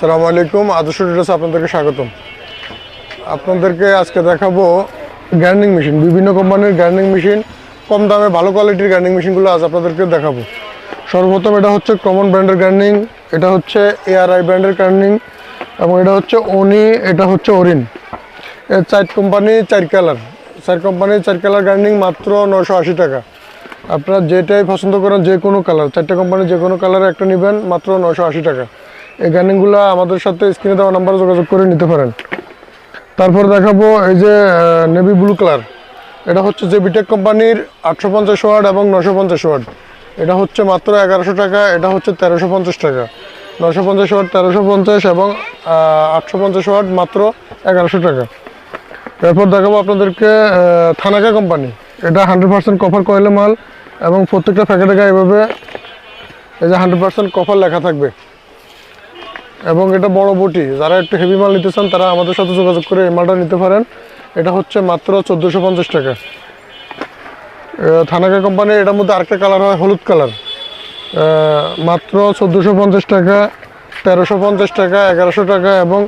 আসসালামু আলাইকুম, আদর্শ ট্রেডার্সে আপনাদেরকে স্বাগতম। আপনাদেরকে আজকে দেখাবো গ্রাইন্ডিং মেশিন, বিভিন্ন কোম্পানির গ্রাইন্ডিং মেশিন, কম দামে ভালো কোয়ালিটির গ্রাইন্ডিং মেশিনগুলো আজ আপনাদেরকে দেখাবো। সর্বপ্রথম এটা হচ্ছে কমন ব্র্যান্ডের গ্রাইন্ডিং, এটা হচ্ছে এআরআই ব্র্যান্ডের গ্রাইন্ডিং, এবং এটা হচ্ছে ওনি, এটা হচ্ছে ওরিন। এর 4 company 4 colour, 4 company 4 colour grinding মাত্র 980 টাকা। আপনারা যেটাই পছন্দ করেন, যে কোনো কালার, 4টে কোম্পানি যে কোনো কালারে একটা নেবেন মাত্র 980 টাকা। এই গ্রাইন্ডিংগুলো আমাদের সাথে স্ক্রিনে দেওয়া নাম্বারে যোগাযোগ করে নিতে পারেন। তারপর দেখাবো এই যে নেভি ব্লু কালার, এটা হচ্ছে যে বিটেক কোম্পানির 850 ওয়াট এবং 950 ওয়াট। এটা হচ্ছে মাত্র 1100 টাকা, এটা হচ্ছে 1350 টাকা। 950 ওয়াট 1350 এবং 850 ওয়াট মাত্র 1100 টাকা। তারপর দেখাবো আপনাদেরকে থানাকা কোম্পানি, এটা 100% কপার কয়েলের মাল, এবং প্রত্যেকটা প্যাকেটে এভাবে এই যে 100% কপার লেখা থাকবে, এবং এটা বড় বটি। যারা একটু হেভি মাল নিতে চান তারা আমাদের সাথে যোগাযোগ করে এই মালটা নিতে পারেন। এটা হচ্ছে মাত্র 1450 টাকা। থানাকা কোম্পানির এটার মধ্যে আরেকটা কালার হয় হলুদ কালার, মাত্র 1450 টাকা, 1350 টাকা, 1100 টাকা, এবং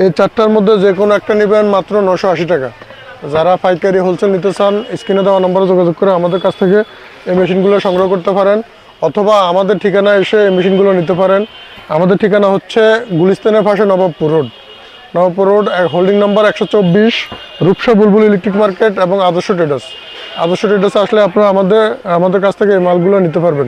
এই 4টার মধ্যে যে কোনো একটা নেবেন মাত্র 980 টাকা। যারা পাইকারি হোলসেল নিতে চান স্ক্রিনে দেওয়া নম্বরে যোগাযোগ করে আমাদের কাছ থেকে এই মেশিনগুলো সংগ্রহ করতে পারেন, অথবা আমাদের ঠিকানায় এসে এই মেশিনগুলো নিতে পারেন। আমাদের ঠিকানা হচ্ছে গুলিস্তানের পাশে Nawabpur road, holding number 124, Rupsha Bulbul electric market এবং আদর্শ ট্রেডার্স। আদর্শ ট্রেডার্স আসলে আপনারা আমাদের কাছ থেকে এই মালগুলো নিতে পারবেন।